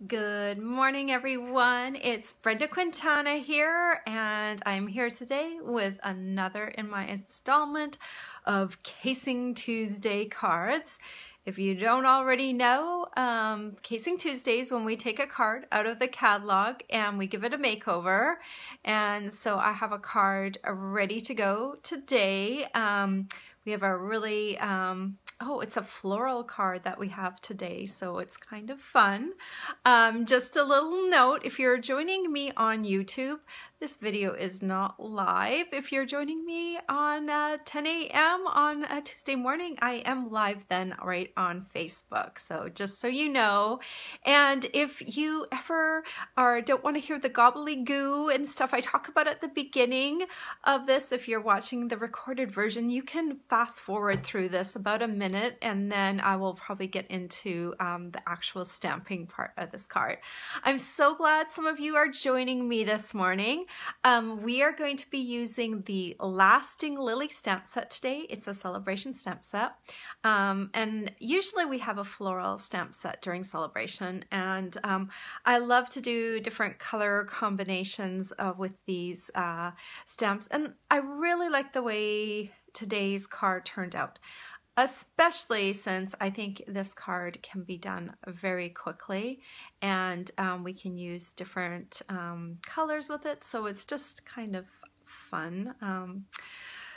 Good morning, everyone. It's Brenda Quintana here, and I'm here today with another in my installment of Casing Tuesday cards. If you don't already know, Casing Tuesdays when we take a card out of the catalog and we give it a makeover. And so I have a card ready to go today. We have a really oh, it's a floral card that we have today, so it's kind of fun. Just a little note, if you're joining me on YouTube, this video is not live. If you're joining me on 10 a.m. on a Tuesday morning, I am live then right on Facebook. So just so you know. And if you ever don't want to hear the gobbledygoo and stuff I talk about at the beginning of this, if you're watching the recorded version, you can fast forward through this about a minute, and then I will probably get into the actual stamping part of this card. I'm so glad some of you are joining me this morning. We are going to be using the Lasting Lily stamp set today. It's a celebration stamp set. And usually we have a floral stamp set during celebration. And I love to do different color combinations with these stamps. And I really like the way today's card turned out, especially since I think this card can be done very quickly, and we can use different colors with it, so it's just kind of fun.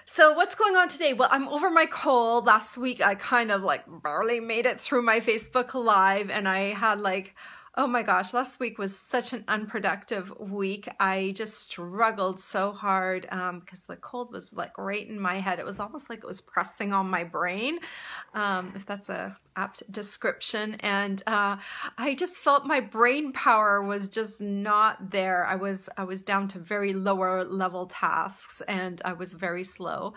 So what's going on today? Well, I'm over my cold. Last week I kind of like barely made it through my Facebook Live, and I had like, oh my gosh, last week was such an unproductive week. I just struggled so hard because the cold was like right in my head. It was almost like it was pressing on my brain, if that's a apt description. And I just felt my brain power was just not there. I was down to very lower level tasks, and I was very slow.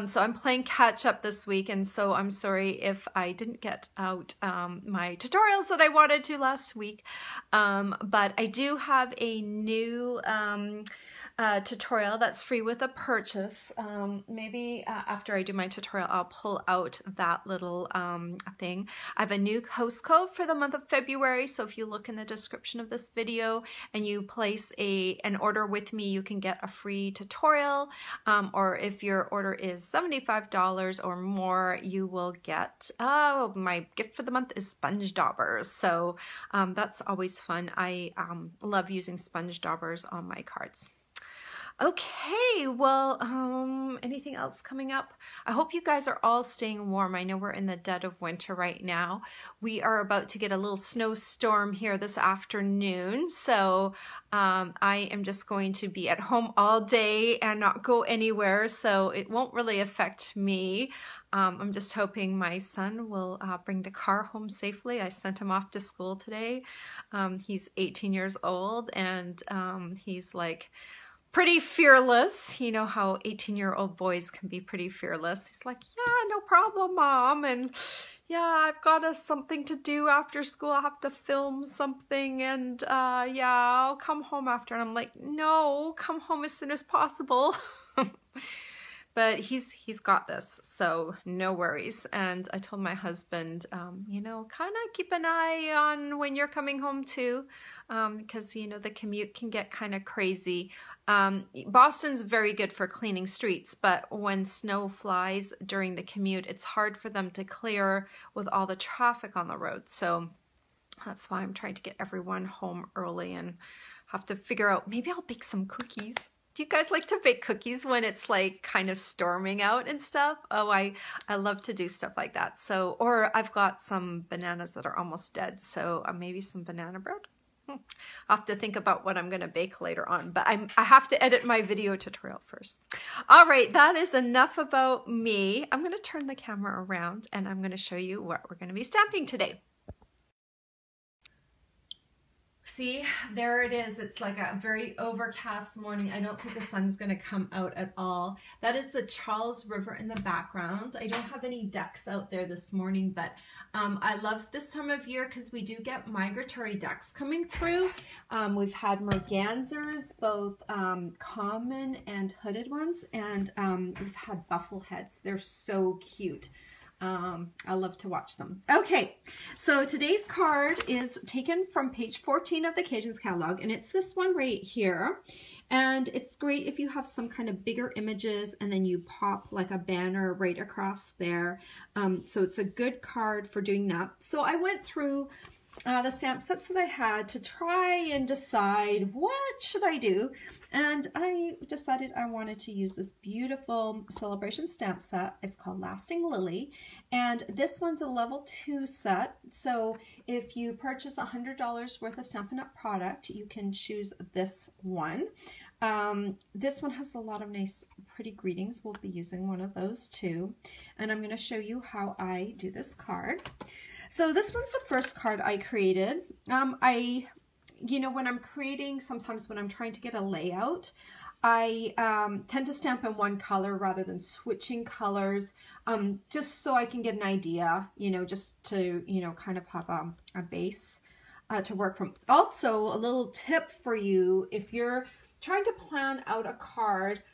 So I'm playing catch up this week, and so I'm sorry if I didn't get out my tutorials that I wanted to last week. But I do have a new tutorial that's free with a purchase. Maybe after I do my tutorial, I'll pull out that little thing. I have a new host code for the month of February, so if you look in the description of this video and you place an order with me, you can get a free tutorial, or if your order is $75 or more, you will get, oh, my gift for the month is sponge daubers, so that's always fun. I love using sponge daubers on my cards. Okay, well, anything else coming up? I hope you guys are all staying warm. I know we're in the dead of winter right now. We are about to get a little snowstorm here this afternoon, so I am just going to be at home all day and not go anywhere, so it won't really affect me. I'm just hoping my son will bring the car home safely. I sent him off to school today. He's 18 years old, and he's like pretty fearless. You know how 18-year-old boys can be pretty fearless. He's like, yeah, no problem, Mom. And yeah, I've got something to do after school. I have to film something, and yeah, I'll come home after. And I'm like, no, come home as soon as possible. But he's got this, so no worries. And I told my husband, you know, kind of keep an eye on when you're coming home too, because, you know, the commute can get kind of crazy. Boston's very good for cleaning streets, but when snow flies during the commute, it's hard for them to clear with all the traffic on the road. So that's why I'm trying to get everyone home early, and have to figure out, maybe I'll bake some cookies. Do you guys like to bake cookies when it's like kind of storming out and stuff? Oh, I love to do stuff like that. So, or I've got some bananas that are almost dead, so maybe some banana bread. I'll have to think about what I'm going to bake later on, but I have to edit my video tutorial first. All right, that is enough about me. I'm going to turn the camera around, and I'm going to show you what we're going to be stamping today. See, there it is. It's like a very overcast morning. I don't think the sun's going to come out at all. That is the Charles River in the background. I don't have any ducks out there this morning, but I love this time of year because we do get migratory ducks coming through. We've had mergansers, both common and hooded ones, and we've had buffleheads. They're so cute. I love to watch them. Okay, so today's card is taken from page 14 of the Occasions catalog, and it's this one right here. And it's great if you have some kind of bigger images and then you pop like a banner right across there. So it's a good card for doing that. So I went through the stamp sets that I had to try and decide what should I do, and I decided I wanted to use this beautiful celebration stamp set. It's called Lasting Lily, and this one's a level 2 set. So if you purchase $100 worth of Stampin' Up product, you can choose this one. This one has a lot of nice pretty greetings. We'll be using one of those too, and I'm going to show you how I do this card. So this one's the first card I created. You know, when I'm creating, sometimes when I'm trying to get a layout, I tend to stamp in one color rather than switching colors, just so I can get an idea, you know, just to, you know, kind of have a base to work from. Also, a little tip for you, if you're trying to plan out a card,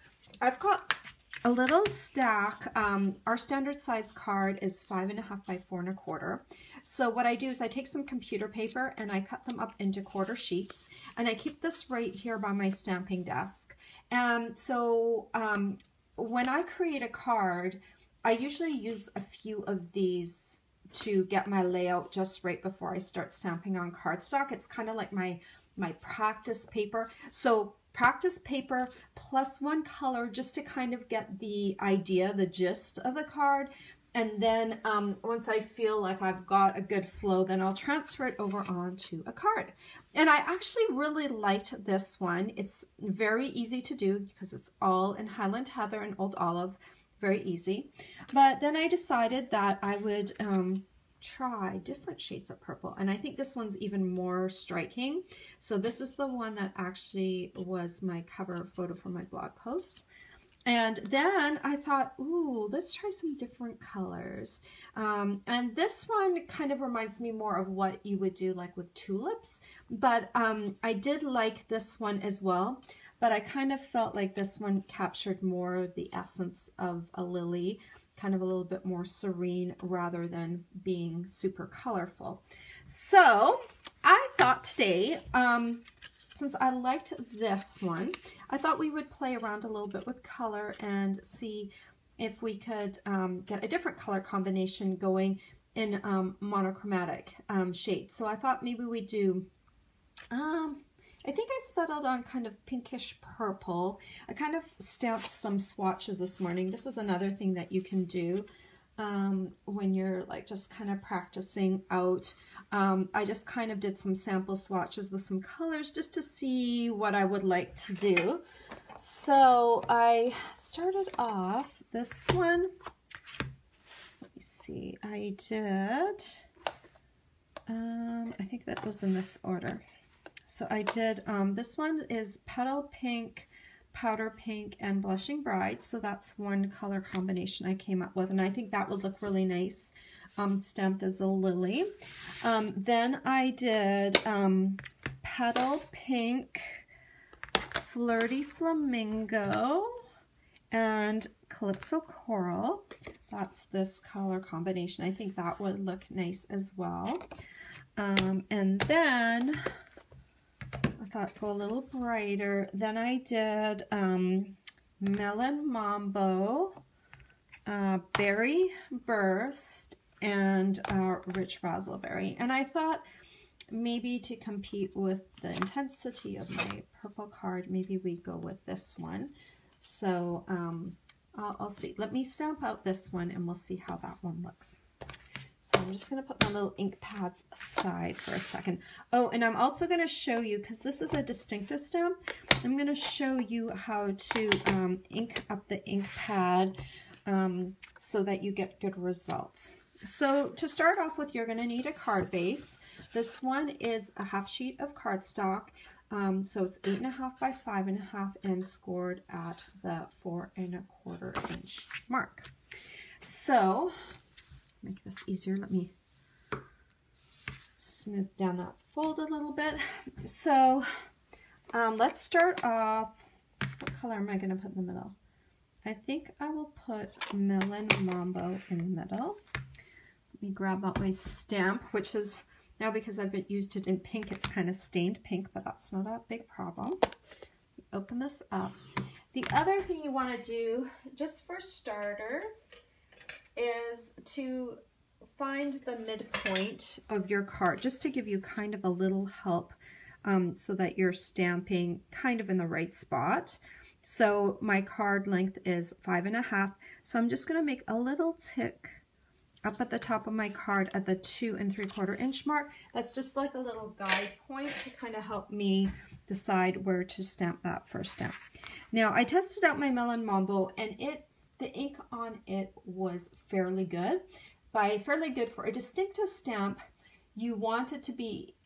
I've got a little stack. Our standard size card is 5.5 by 4 1/4. So what I do is I take some computer paper and I cut them up into quarter sheets, and I keep this right here by my stamping desk. And so when I create a card, I usually use a few of these to get my layout just right before I start stamping on cardstock. It's kind of like my practice paper. So practice paper plus one color just to kind of get the idea, the gist of the card. And then once I feel like I've got a good flow, then I'll transfer it over onto a card. And I actually really liked this one. It's very easy to do because it's all in Highland Heather and Old Olive. Very easy. But then I decided that I would try different shades of purple, and I think this one's even more striking. So this is the one that actually was my cover photo for my blog post. And then I thought, ooh, let's try some different colors. And this one kind of reminds me more of what you would do like with tulips, but I did like this one as well, but I kind of felt like this one captured more the essence of a lily, kind of a little bit more serene rather than being super colorful. So I thought today, since I liked this one, I thought we would play around a little bit with color and see if we could get a different color combination going in monochromatic shades. So I thought maybe we'd do, I think I settled on kind of pinkish purple. I kind of stamped some swatches this morning. This is another thing that you can do when you're like just kind of practicing out. I just kind of did some sample swatches with some colors just to see what I would like to do. So I started off this one. Let me see. I did, I think that was in this order. So I did, this one is Petal Pink, Powder Pink, and Blushing Bride. So that's one color combination I came up with, and I think that would look really nice stamped as a lily. Then I did Petal Pink, Flirty Flamingo, and Calypso Coral. That's this color combination. I think that would look nice as well. And then I thought go a little brighter. Then I did Melon Mambo, Berry Burst, and Rich Razzleberry. And I thought maybe to compete with the intensity of my purple card, maybe we go with this one. So I'll see. Let me stamp out this one and we'll see how that one looks. So I'm just going to put my little ink pads aside for a second. Oh, and I'm also going to show you, because this is a distinctive stamp, I'm going to show you how to ink up the ink pad so that you get good results. So to start off with, you're going to need a card base. This one is a half sheet of cardstock. So it's 8.5 by 5.5 and scored at the 4 1/4 inch mark. So make this easier, let me smooth down that fold a little bit. So let's start off, what color am I going to put in the middle? I think I will put Melon Mambo in the middle. Let me grab out my stamp, which is now, because I've used it in pink, it's kind of stained pink, but that's not a big problem. Open this up. The other thing you want to do, just for starters, is to find the midpoint of your card, just to give you kind of a little help so that you're stamping kind of in the right spot. So my card length is 5.5, so I'm just going to make a little tick up at the top of my card at the 2 3/4 inch mark. That's just like a little guide point to kind of help me decide where to stamp that first stamp. Now I tested out my Melon Mambo, and the ink on it was fairly good. By fairly good, for a distinctive stamp, you want it to be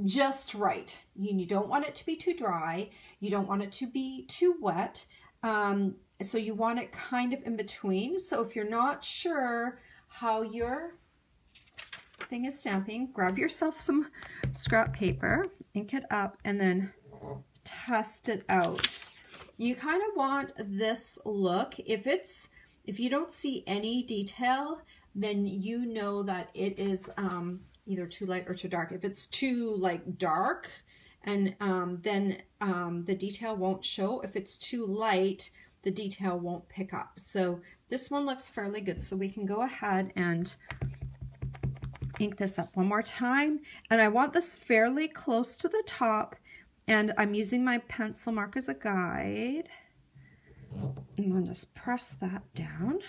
just right. You don't want it to be too dry. You don't want it to be too wet. So you want it kind of in between. So if you're not sure how your thing is stamping, grab yourself some scrap paper, ink it up, and then test it out. You kind of want this look. If you don't see any detail, then you know that it is either too light or too dark. If it's too like dark, and then the detail won't show. If it's too light, the detail won't pick up. So this one looks fairly good. So we can go ahead and ink this up one more time. And I want this fairly close to the top. And I'm using my pencil mark as a guide. And then just press that down.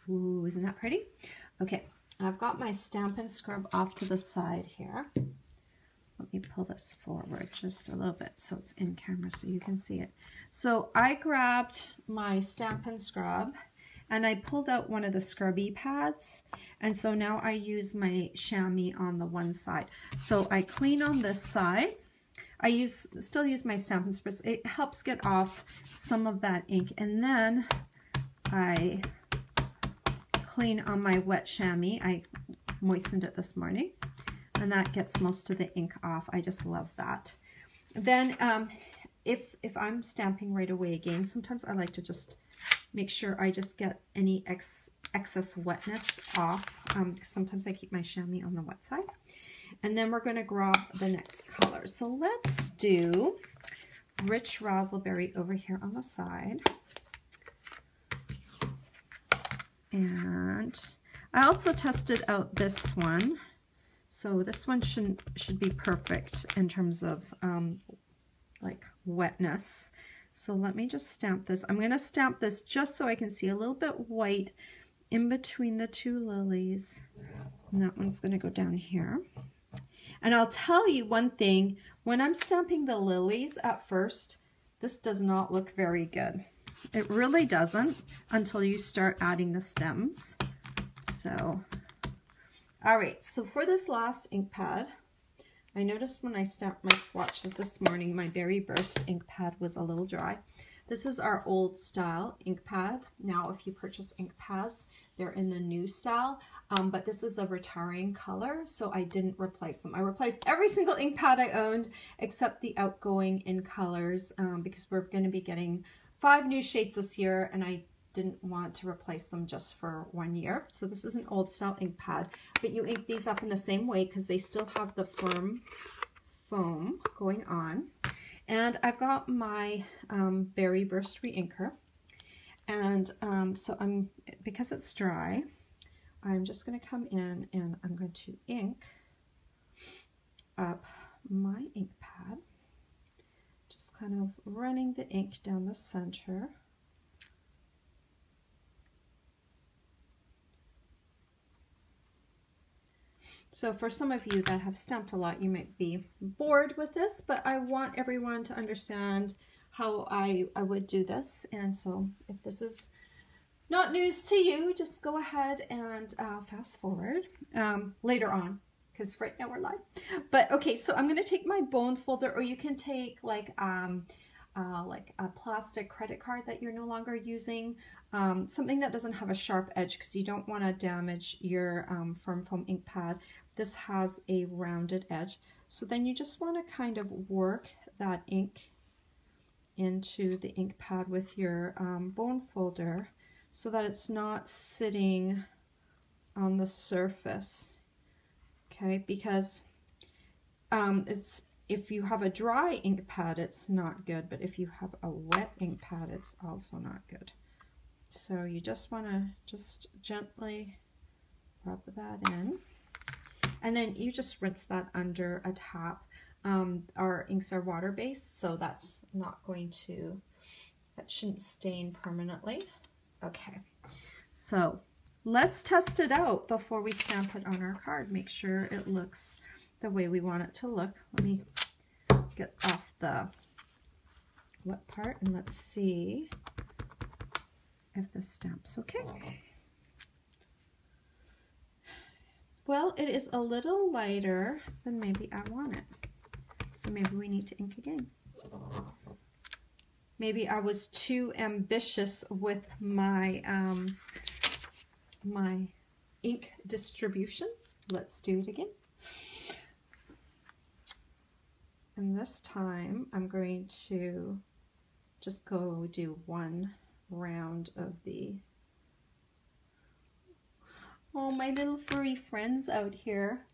Ooh, isn't that pretty? Okay, I've got my Stampin' Scrub off to the side here. Let me pull this forward just a little bit so it's in camera so you can see it. So I grabbed my Stampin' Scrub and I pulled out one of the scrubby pads, and so now I use my chamois on the one side. So I clean on this side. I still use my Stampin' Spritz. It helps get off some of that ink, and then I clean on my wet chamois. I moistened it this morning, and that gets most of the ink off. I just love that. Then if I'm stamping right away again, sometimes I like to just make sure I just get any excess wetness off. Sometimes I keep my chamois on the wet side. And then we're going to grab the next color. So let's do Rich Razzleberry over here on the side. And I also tested out this one. So this one should be perfect in terms of like wetness. So let me just stamp this. I'm going to stamp this just so I can see a little bit white in between the two lilies. And that one's going to go down here. And I'll tell you one thing, when I'm stamping the lilies at first, this does not look very good. It really doesn't until you start adding the stems. So, all right, so for this last ink pad, I noticed when I stamped my swatches this morning, my Berry Burst ink pad was a little dry. This is our old style ink pad. Now, if you purchase ink pads, they're in the new style, but this is a retiring color, so I didn't replace them. I replaced every single ink pad I owned except the outgoing in colors because we're going to be getting 5 new shades this year, and I didn't want to replace them just for 1 year. So this is an old style ink pad, but you ink these up in the same way because they still have the firm foam going on. And I've got my Berry Burst re-inker, and so because it's dry, I'm just going to come in and I'm going to ink up my ink pad, just kind of running the ink down the center. So for some of you that have stamped a lot, you might be bored with this, but I want everyone to understand how I would do this. And so if this is not news to you, just go ahead and fast forward later on, because right now we're live. But okay, so I'm going to take my bone folder, or you can take like a plastic credit card that you're no longer using, something that doesn't have a sharp edge because you don't want to damage your firm foam ink pad. This has a rounded edge, so then you just want to kind of work that ink into the ink pad with your bone folder so that it's not sitting on the surface, okay, because if you have a dry ink pad, it's not good, but if you have a wet ink pad, it's also not good. So you just want to just gently rub that in, and then you just rinse that under a tap. Our inks are water-based, so that's not going to, that shouldn't stain permanently. Okay, so let's test it out before we stamp it on our card. Make sure it looks the way we want it to look. Let me get off the wet part and let's see if the stamp's okay. Well, it is a little lighter than maybe I want it, so maybe we need to ink again. Maybe I was too ambitious with my my ink distribution. Let's do it again. And this time I'm going to just go do one round of the, oh, my little furry friends out here.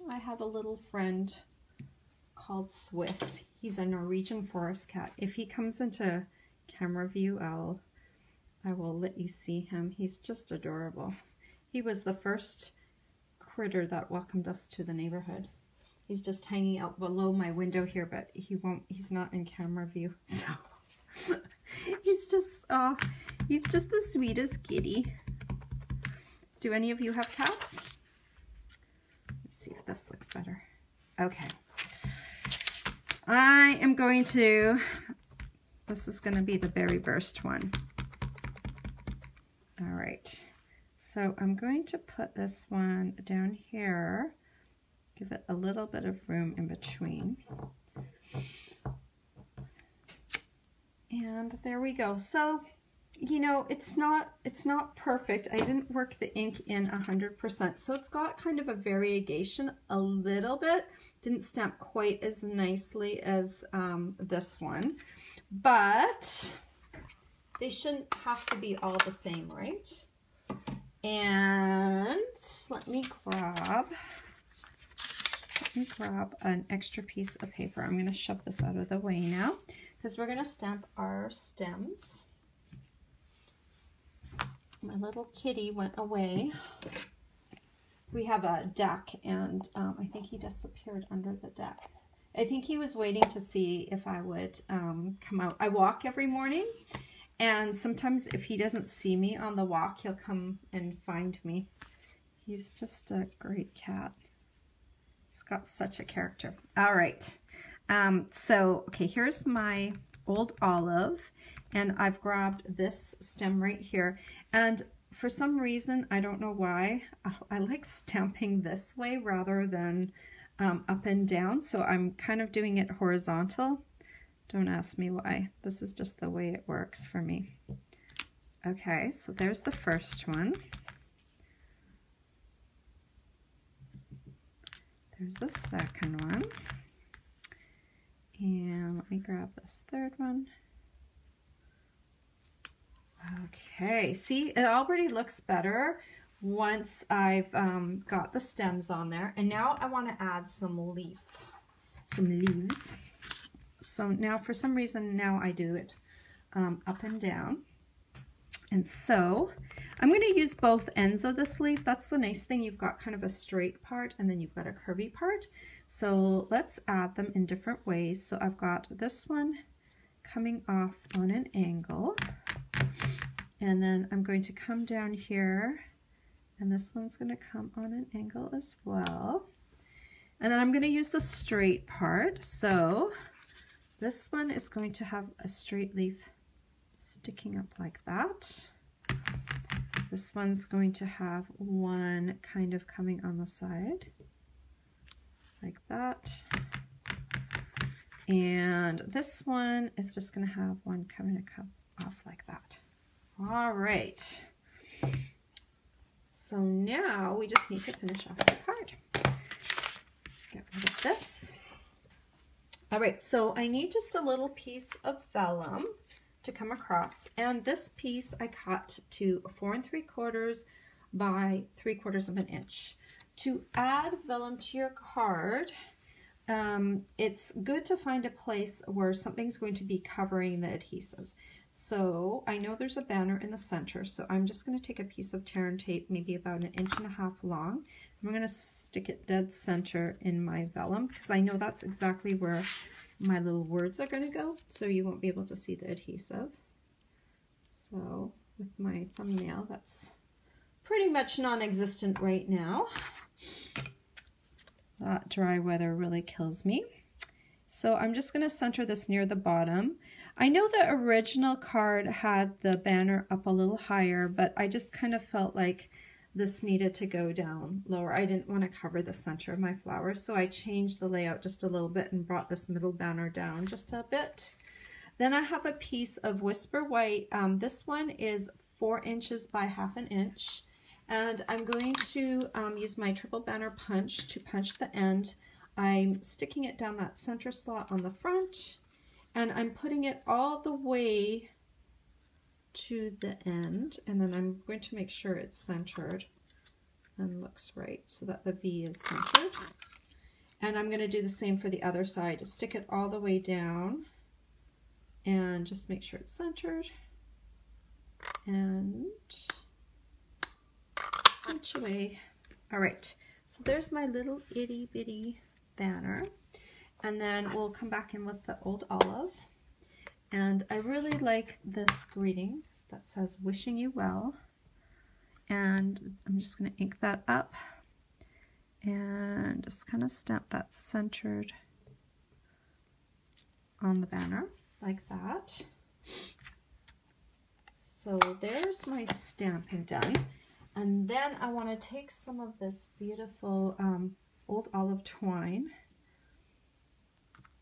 I have a little friend called Swiss. He's a Norwegian forest cat. If he comes into camera view, I will let you see him. He's just adorable. He was the first critter that welcomed us to the neighborhood. He's just hanging out below my window here, but he's not in camera view, so he's just the sweetest kitty. Do any of you have cats? Let's see if this looks better. Okay. I am going to, this is going to be the Berry Burst one. All right. So I'm going to put this one down here. Give it a little bit of room in between. And there we go. So, you know, it's not perfect. I didn't work the ink in 100%. So it's got kind of a variegation a little bit. Didn't stamp quite as nicely as this one. But they shouldn't have to be all the same, right? And let me grab an extra piece of paper. I'm going to shove this out of the way now because we're going to stamp our stems. My little kitty went away. We have a deck, and I think he disappeared under the deck. I think he was waiting to see if I would come out. I walk every morning, and sometimes if he doesn't see me on the walk, he'll come and find me. He's just a great cat. He's got such a character. All right. So, okay, here's my old olive, and I've grabbed this stem right here. And for some reason, I don't know why, I like stamping this way rather than up and down. So I'm kind of doing it horizontal. Don't ask me why. This is just the way it works for me. Okay, so there's the first one. There's the second one. And let me grab this third one. Okay, see, it already looks better once I've got the stems on there. And now I want to add some leaves. So now for some reason now I do it up and down. And so I'm going to use both ends of this leaf. That's the nice thing. You've got kind of a straight part and then you've got a curvy part. So let's add them in different ways. So I've got this one coming off on an angle. And then I'm going to come down here and this one's going to come on an angle as well. And then I'm going to use the straight part. So this one is going to have a straight leaf sticking up like that. This one's going to have one kind of coming on the side like that. And this one is just going to have one coming to come off like that. All right. So now we just need to finish off the card. Get rid of this. All right, so I need just a little piece of vellum to come across, and this piece I cut to 4 3/4 by 3/4 of an inch. To add vellum to your card, it's good to find a place where something's going to be covering the adhesive. So I know there's a banner in the center, so I'm just going to take a piece of tear and tape, maybe about 1.5 inches long. I'm going to stick it dead center in my vellum because I know that's exactly where my little words are going to go, so you won't be able to see the adhesive. So with my thumbnail, that's pretty much non-existent right now. That dry weather really kills me. So I'm just going to center this near the bottom. I know the original card had the banner up a little higher, but I just kind of felt like this needed to go down lower. I didn't want to cover the center of my flowers, so I changed the layout just a little bit and brought this middle banner down just a bit. Then I have a piece of Whisper White. This one is 4 inches by 1/2 inch. And I'm going to use my triple banner punch to punch the end. I'm sticking it down that center slot on the front, and I'm putting it all the way to the end, and then I'm going to make sure it's centered and looks right so that the V is centered. And I'm going to do the same for the other side. Stick it all the way down and just make sure it's centered, and punch away. All right, so there's my little itty bitty banner, and then we'll come back in with the Old Olive. And I really like this greeting that says wishing you well, and I'm just going to ink that up and just kind of stamp that centered on the banner like that. So there's my stamping done. And then I want to take some of this beautiful Old Olive twine,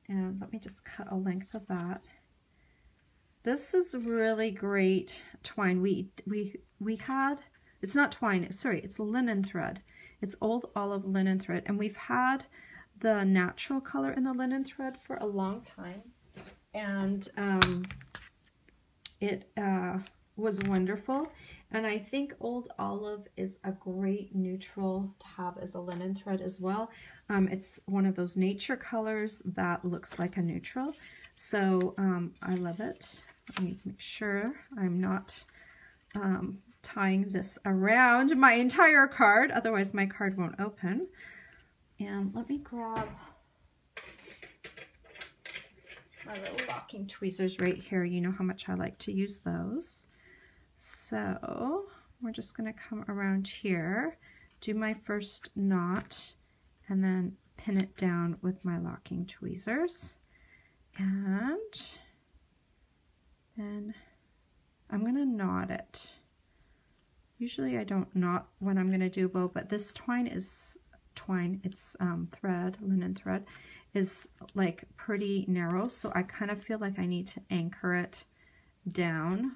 and let me just cut a length of that. This is really great twine. We had, it's not twine, sorry, it's linen thread. It's Old Olive linen thread, and we've had the natural color in the linen thread for a long time, and it was wonderful. And I think Old Olive is a great neutral to have as a linen thread as well. It's one of those nature colors that looks like a neutral, so I love it. Let me make sure I'm not tying this around my entire card, otherwise my card won't open. And let me grab my little locking tweezers right here. You know how much I like to use those. So we're just going to come around here, do my first knot, and then pin it down with my locking tweezers. And then I'm going to knot it. Usually I don't knot when I'm going to do a bow, but this twine is twine, it's thread, linen thread, is like pretty narrow, so I kind of feel like I need to anchor it down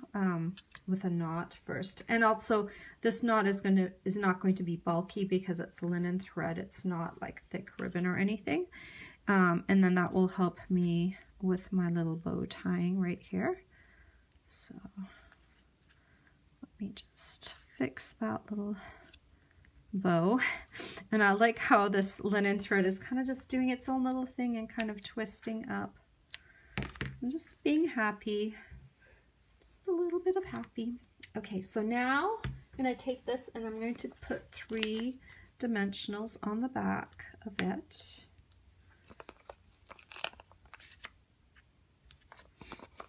with a knot first. And also this knot is not going to be bulky because it's linen thread. It's not like thick ribbon or anything. And then that will help me with my little bow tying right here. So let me just fix that little bow. And I like how this linen thread is kind of just doing its own little thing and kind of twisting up. I'm just being happy. A little bit of happy. Okay, so now I'm going to take this and I'm going to put 3 dimensionals on the back of it.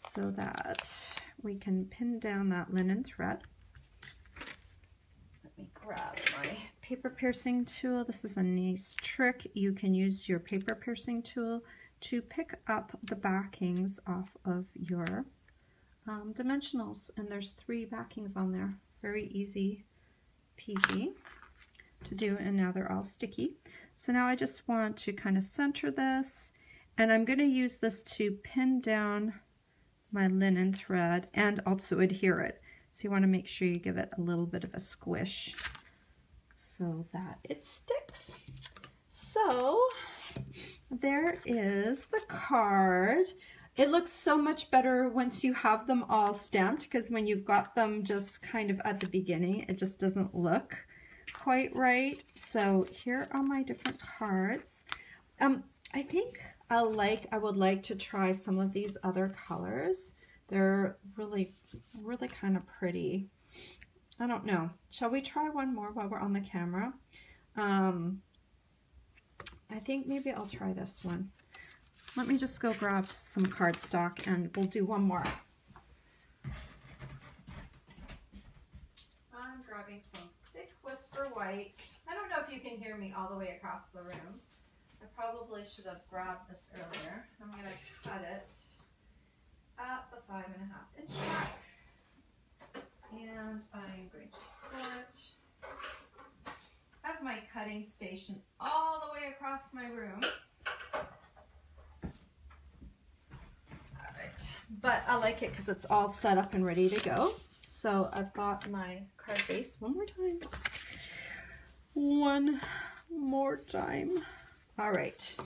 So that we can pin down that linen thread. Let me grab my paper piercing tool. This is a nice trick. You can use your paper piercing tool to pick up the backings off of your dimensionals, and there's 3 backings on there. Very easy peasy to do, and now they're all sticky. So now I just want to kind of center this, and I'm going to use this to pin down my linen thread and also adhere it. So you want to make sure you give it a little bit of a squish so that it sticks. So there is the card. It looks so much better once you have them all stamped, because when you've got them just kind of at the beginning, it just doesn't look quite right. So here are my different cards. I think I would like to try some of these other colors. They're really, really kind of pretty. I don't know. Shall we try one more while we're on the camera? I think maybe I'll try this one. Let me just go grab some cardstock and we'll do one more. I'm grabbing some thick Whisper White. I don't know if you can hear me all the way across the room. I probably should have grabbed this earlier. I'm going to cut it at the 5.5 inch mark. And I'm going to switch. I have my cutting station all the way across my room. Alright, but I like it because it's all set up and ready to go. So I've got my card base one more time. One more time. Alright.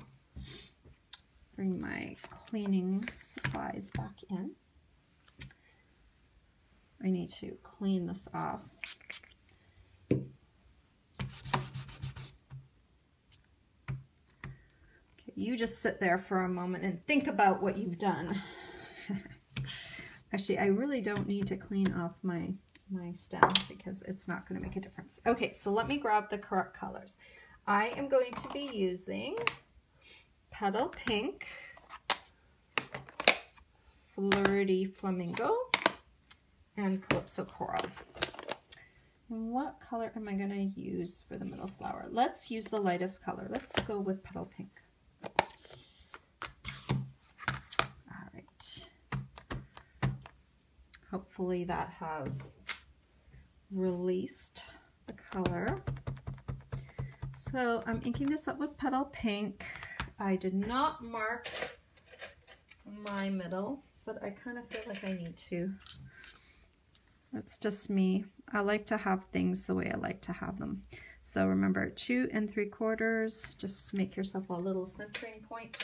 Bring my cleaning supplies back in. I need to clean this off. Okay, you just sit there for a moment and think about what you've done. Actually, I really don't need to clean off my stem because it's not going to make a difference. Okay, so let me grab the correct colors. I am going to be using Petal Pink, Flirty Flamingo, and Calypso Coral. And what color am I going to use for the middle flower? Let's use the lightest color. Let's go with Petal Pink. All right. Hopefully that has released the color. So I'm inking this up with Petal Pink. I did not mark my middle, but I kind of feel like I need to. That's just me. I like to have things the way I like to have them. So remember, 2 3/4, just make yourself a little centering point.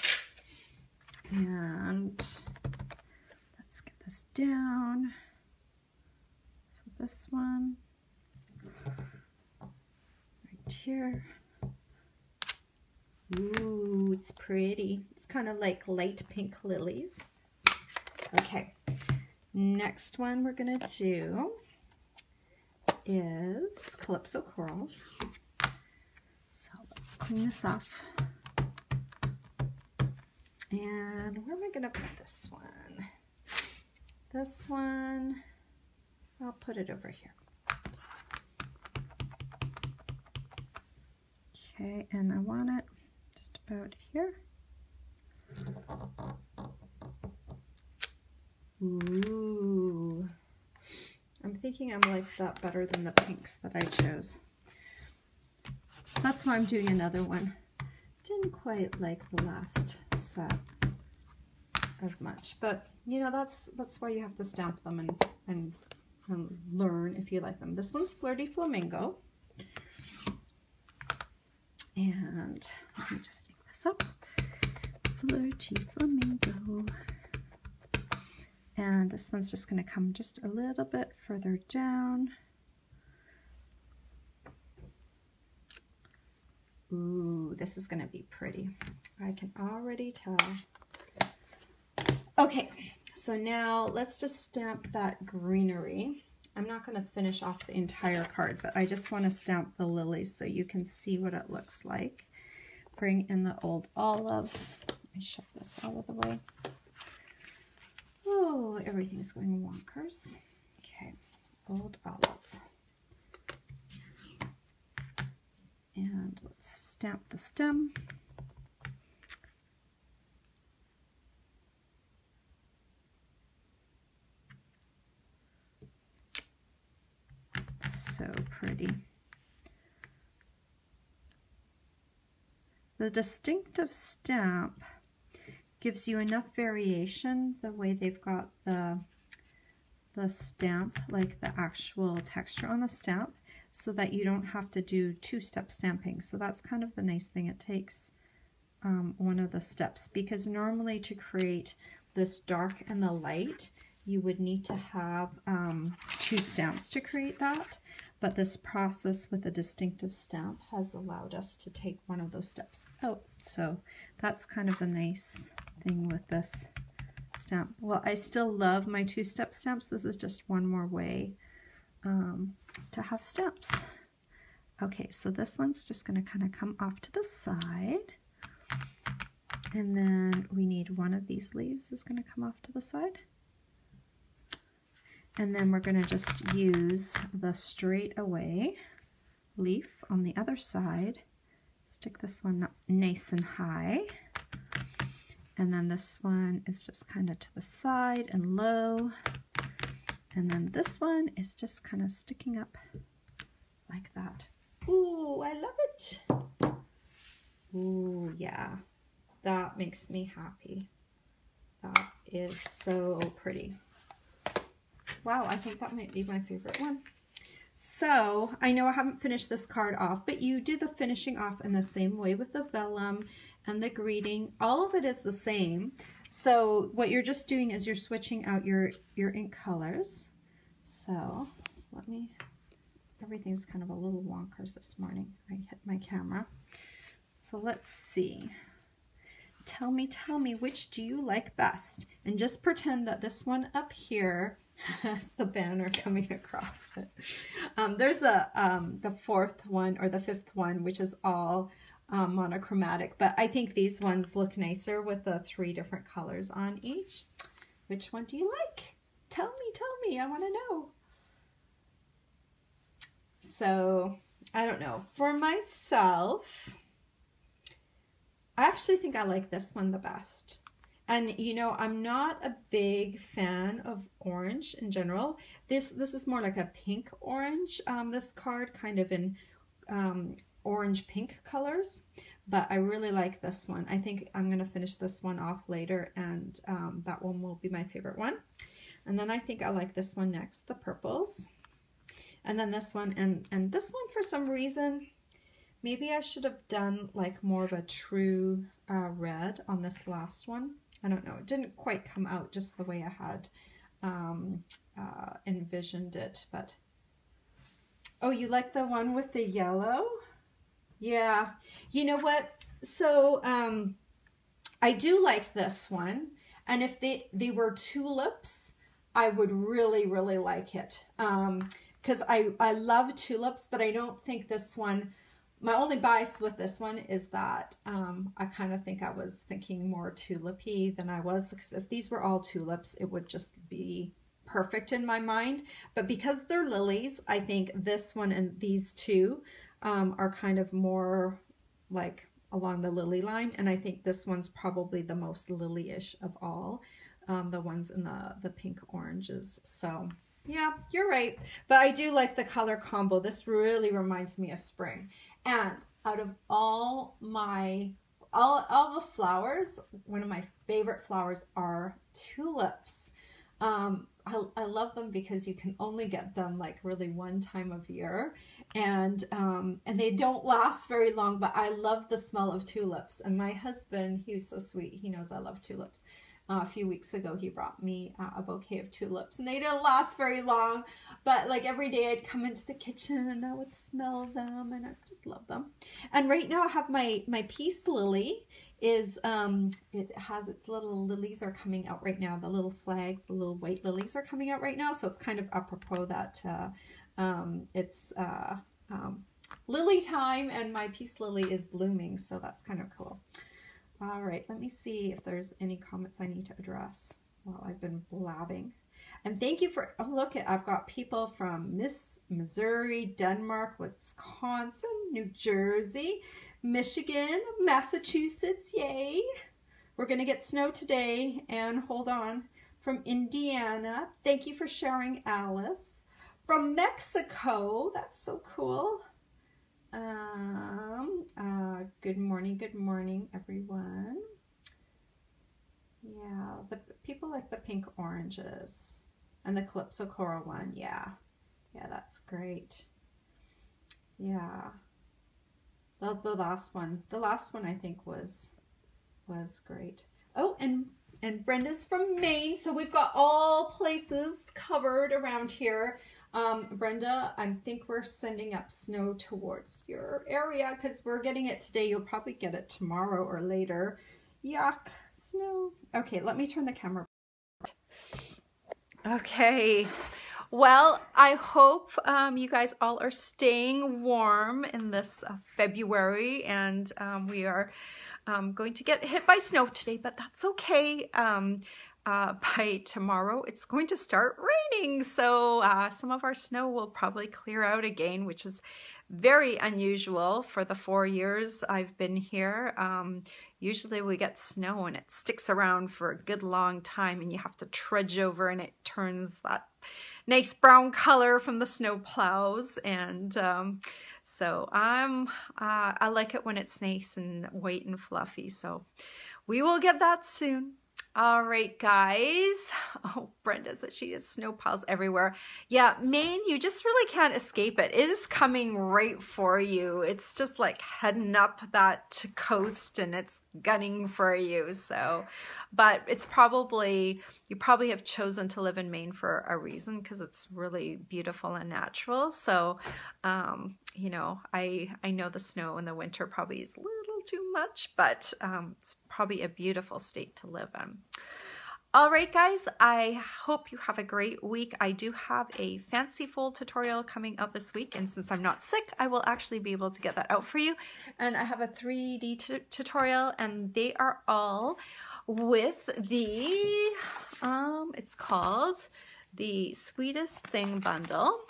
And let's get this down. So this one, right here. Ooh, it's pretty. It's kind of like light pink lilies. Okay. Next one we're going to do is Calypso Coral. So let's clean this off. And where am I going to put this one? This one, I'll put it over here. Okay, and I want it just about here. Ooh, I'm thinking I'm like that better than the pinks that I chose. That's why I'm doing another one. Didn't quite like the last set as much, but you know, that's why you have to stamp them and learn if you like them. This one's Flirty Flamingo, and let me just take this up. Flirty Flamingo. And this one's just going to come just a little bit further down. Ooh, this is going to be pretty. I can already tell. Okay, so now let's just stamp that greenery. I'm not going to finish off the entire card, but I just want to stamp the lilies so you can see what it looks like. Bring in the Old Olive. Let me shove this out of the way. Oh, everything's going wonkers. Okay, Old Olive. And let's stamp the stem. So pretty. The distinctive stamp gives you enough variation, the way they've got the stamp, like the actual texture on the stamp, so that you don't have to do two-step stamping. So that's kind of the nice thing. It takes one of the steps, because normally to create this dark and the light, you would need to have 2 stamps to create that. But this process with a distinctive stamp has allowed us to take one of those steps out. So that's kind of the nice thing with this stamp. Well, I still love my 2-step stamps. This is just one more way to have stamps. Okay, so this one's just going to kind of come off to the side. And then we need one of these leaves is going to come off to the side. And then we're going to just use the straight away leaf on the other side. Stick this one up nice and high. And then this one is just kind of to the side and low. And then this one is just kind of sticking up like that. Ooh, I love it. Ooh, yeah. That makes me happy. That is so pretty. Wow, I think that might be my favorite one. So, I know I haven't finished this card off, but you do the finishing off in the same way with the vellum and the greeting. All of it is the same. So, what you're just doing is you're switching out your ink colors. So, everything's kind of a little wonkers this morning. I hit my camera. So, let's see. Tell me, which do you like best? And just pretend that this one up here has the banner coming across it. There's the 4th one or the 5th one, which is all monochromatic, but I think these ones look nicer with the 3 different colors on each. Which one do you like? Tell me, I want to know. So, I don't know. For myself, I actually think I like this one the best. And you know, I'm not a big fan of orange in general. This is more like a pink orange, this card, kind of in orange pink colors. But I really like this one. I think I'm going to finish this one off later, and that one will be my favorite one. And then I think I like this one next, the purples. And then this one, and this one for some reason, maybe I should have done like more of a true red on this last one. I don't know, it didn't quite come out just the way I had envisioned it, but oh, you like the one with the yellow? Yeah, you know what, so I do like this one, and if they were tulips, I would really like it, because I love tulips, but I don't think this one, my only bias with this one is that I kind of think I was thinking more tulipy than I was, because if these were all tulips, it would just be perfect in my mind. But because they're lilies, I think this one and these two are kind of more like along the lily line, and I think this one's probably the most lily-ish of all the ones in the pink oranges. So yeah, you're right. But I do like the color combo. This really reminds me of spring. And out of all the flowers, one of my favorite flowers are tulips. I love them because you can only get them like really one time of year, and they don't last very long, but I love the smell of tulips. And my husband, he was so sweet. He knows I love tulips. A few weeks ago, he brought me a bouquet of tulips, and they didn't last very long, but like every day I'd come into the kitchen and I would smell them, and I just love them. And right now I have my peace lily is, it has its little lilies are coming out right now. The little flags, the little white lilies are coming out right now. So it's kind of apropos that it's lily time and my peace lily is blooming. So that's kind of cool. All right, let me see if there's any comments I need to address while I've been blabbing. And thank you for, oh look, I've got people from Missouri, Denmark, Wisconsin, New Jersey, Michigan, Massachusetts, yay. We're gonna get snow today, and hold on, from Indiana. Thank you for sharing, Alice. From Mexico, that's so cool. Good morning, everyone. Yeah, the people like the pink oranges and the Calypso Coral one. Yeah, that's great. Yeah, the last one I think was great. Oh, and And Brenda's from Maine, so we've got all places covered around here. Brenda, I think we're sending up snow towards your area because we're getting it today. You'll probably get it tomorrow or later. Yuck, snow. Okay, let me turn the camera. Okay, well, I hope you guys all are staying warm in this February, and we are going to get hit by snow today, but that's okay. By tomorrow, it's going to start raining, so some of our snow will probably clear out again, which is very unusual for the 4 years I've been here. Usually we get snow and it sticks around for a good long time and you have to trudge over and it turns that nice brown color from the snow plows. And so I like it when it's nice and white and fluffy. So we will get that soon. All right, guys. Oh, Brenda said she has snow piles everywhere. Yeah, Maine, you just really can't escape it. It is coming right for you. It's just like heading up that coast and it's gunning for you. So, but it's probably, you probably have chosen to live in Maine for a reason because it's really beautiful and natural. So, you know, I know the snow in the winter probably is a little too much, but it's probably a beautiful state to live in. All right, guys, I hope you have a great week. I do have a fancy fold tutorial coming out this week, and since I'm not sick, I will actually be able to get that out for you. And I have a 3D tutorial, and they are all with the, it's called the Sweetest Thing Bundle.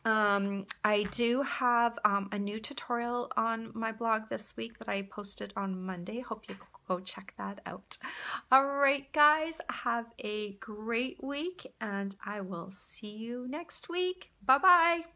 I do have a new tutorial on my blog this week that I posted on Monday. Hope you go check that out. All right, guys, have a great week and I will see you next week. Bye-bye.